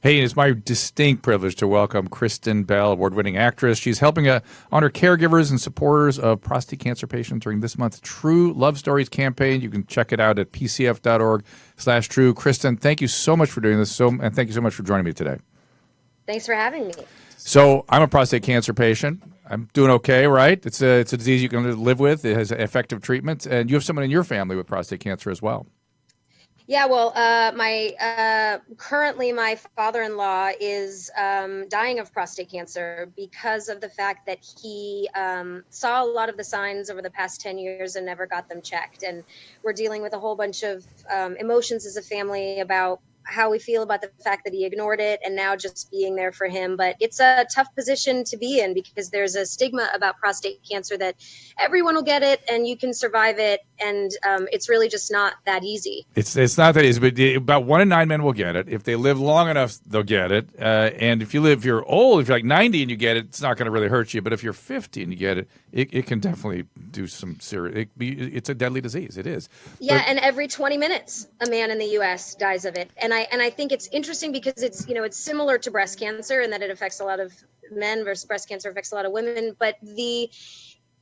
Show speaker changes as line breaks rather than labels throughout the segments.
Hey, it's my distinct privilege to welcome Kristen Bell, award-winning actress. She's helping honor caregivers and supporters of prostate cancer patients during this month's True Love Stories campaign. You can check it out at pcf.org/true. Kristen, thank you so much for doing this, and thank you so much for joining me today.
Thanks for having me.
So I'm a prostate cancer patient. I'm doing okay, right? It's a disease you can live with. It has effective treatments, and you have someone in your family with prostate cancer as well.
Yeah, well, currently my father-in-law is dying of prostate cancer because of the fact that he saw a lot of the signs over the past 10 years and never got them checked. And we're dealing with a whole bunch of emotions as a family about how we feel about the fact that he ignored it and now just being there for him. But it's a tough position to be in because there's a stigma about prostate cancer that everyone will get it and you can survive it. And it's really just not that easy.
It's not that easy, but about 1 in 9 men will get it. If they live long enough, they'll get it. And if you're old, if you're like 90 and you get it, it's not going to really hurt you. But if you're 50 and you get it, it can definitely do some serious. It's a deadly disease. It is.
Yeah, and every 20 minutes, a man in the U.S. dies of it. And I think it's interesting because it's similar to breast cancer in that it affects a lot of men versus breast cancer affects a lot of women. But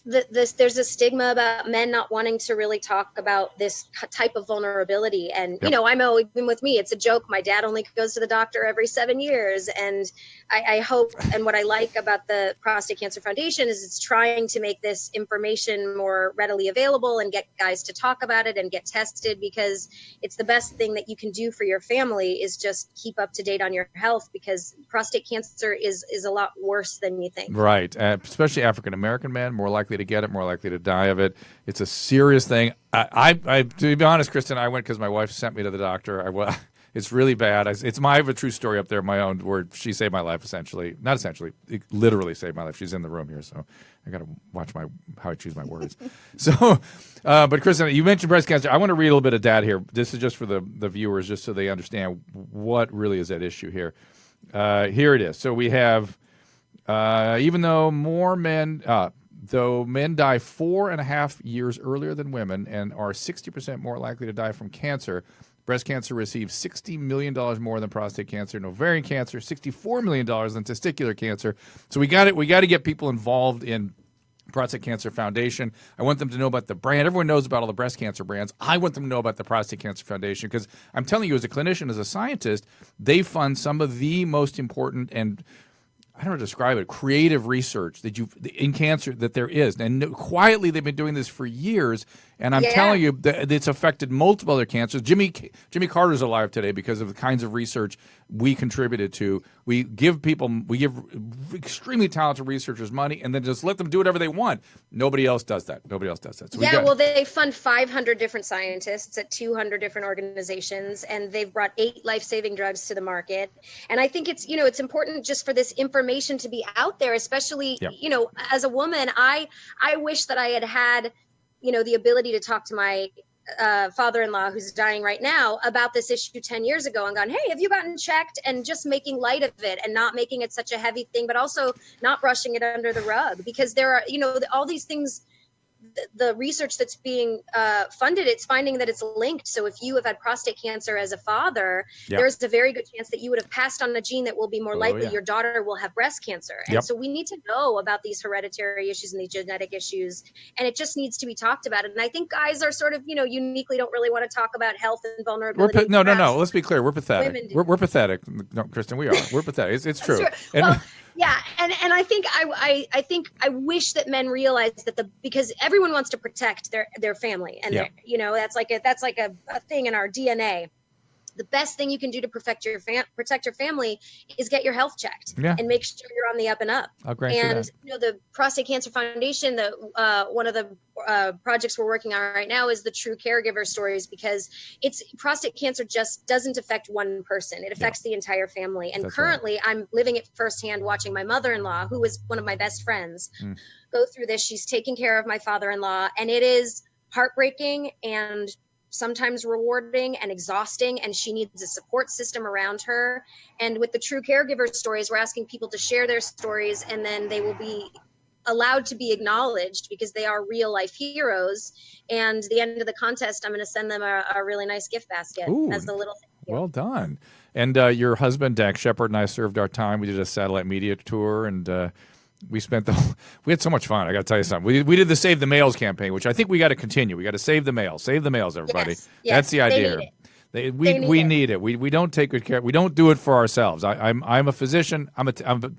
there's a stigma about men not wanting to really talk about this type of vulnerability. And,
Yep.
I know even with me, it's a joke. My dad only goes to the doctor every 7 years. And I hope, and what I like about the Prostate Cancer Foundation is it's trying to make this information more readily available and get guys to talk about it and get tested, because it's the best thing that you can do for your family is just keep up to date on your health, because prostate cancer is a lot worse than you think.
Right. Especially African-American men, more likely to get it, more likely to die of it. It's a serious thing. I to be honest, Kristen, I went because my wife sent me to the doctor. It's really bad. I have a true story up there, my own, where she saved my life, not essentially, it literally saved my life. She's in the room here, so I got to watch how I choose my words. So, but Kristen, you mentioned breast cancer. I want to read a little bit of data here. This is just for the viewers, just so they understand what really is at issue here. Here it is. So we have, even though men die 4.5 years earlier than women and are 60% more likely to die from cancer, breast cancer receives $60 million more than prostate cancer, and ovarian cancer, $64 million than testicular cancer. So we got to get people involved in Prostate Cancer Foundation. I want them to know about the brand. Everyone knows about all the breast cancer brands. I want them to know about the Prostate Cancer Foundation, because I'm telling you, as a clinician, as a scientist, they fund some of the most important and, I don't know how to describe it, creative research in cancer that there is. And quietly, they've been doing this for years. And I'm telling you that it's affected multiple other cancers. Jimmy Carter's alive today because of the kinds of research we contributed to. We give extremely talented researchers money and then just let them do whatever they want. Nobody else does that. So
they fund 500 different scientists at 200 different organizations, and they've brought 8 life-saving drugs to the market. And I think it's important just for this information to be out there, especially, as a woman, I wish that I had the ability to talk to my father-in-law, who's dying right now, about this issue 10 years ago and gone, hey, have you gotten checked? And just making light of it and not making it such a heavy thing, but also not brushing it under the rug, because there are, all these things. The research that's being funded, it's finding that it's linked. So if you have had prostate cancer as a father, there's a very good chance that you would have passed on a gene that will be more likely your daughter will have breast cancer. And so we need to know about these hereditary issues and these genetic issues, and it just needs to be talked about. And I think guys are sort of, uniquely don't really want to talk about health and vulnerability.
No. Let's be clear. We're pathetic. We're pathetic. No, Kristen, we are. We're pathetic. It's true.
Well, and I think I wish that men realize that because everyone wants to protect their family, and that's like a thing in our DNA. The best thing you can do to protect your family is get your health checked and make sure you're on the up and up. And the Prostate Cancer Foundation, one of the projects we're working on right now is the True Caregiver Stories, because prostate cancer just doesn't affect one person. It affects the entire family. And currently I'm living it firsthand, watching my mother-in-law, who was one of my best friends, go through this. She's taking care of my father-in-law, and it is heartbreaking and sometimes rewarding and exhausting, and she needs a support system around her. And with the True Caregiver Stories, we're asking people to share their stories, and then they will be allowed to be acknowledged because they are real life heroes. And at the end of the contest, I'm going to send them a really nice gift basket as the little thank you.
Well done. And your husband, Dak Shepard, and I served our time. We did a satellite media tour, and we we had so much fun. I got to tell you something. We did the Save the Males campaign, which I think we got to continue. We got to save the males. Save the males, everybody.
Yes,
That's the idea.
They need it.
We need it. We don't take good care. We don't do it for ourselves. I'm a physician.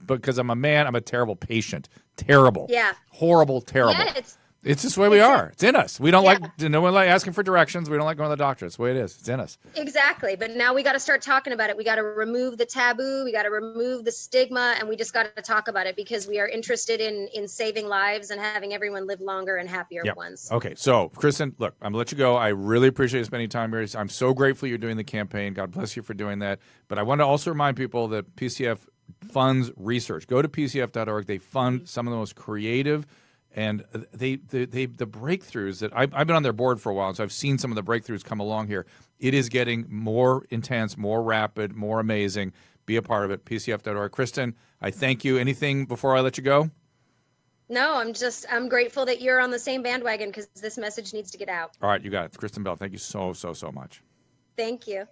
Because I'm a man. I'm a terrible patient. Terrible.
Yeah.
Horrible. Terrible.
Yeah,
it's just the way we are. It's in us. We don't no one like asking for directions. We don't like going to the doctor. It's the way it is. It's in us.
Exactly. But now we got to start talking about it. We got to remove the taboo. We got to remove the stigma, and we just got to talk about it because we are interested in saving lives and having everyone live longer and happier ones.
Okay. So, Kristen, look, I'm going to let you go. I really appreciate you spending time here. I'm so grateful you're doing the campaign. God bless you for doing that. But I want to also remind people that PCF funds research. Go to pcf.org. They fund some of the most creative and the breakthroughs that I've been on their board for a while, so I've seen some of the breakthroughs come along here. It is getting more intense, more rapid, more amazing. Be a part of it. PCF.org. Kristen, I thank you. Anything before I let you go?
No, I'm grateful that you're on the same bandwagon because this message needs to get out.
All right, you got it. Kristen Bell, thank you so much.
Thank you.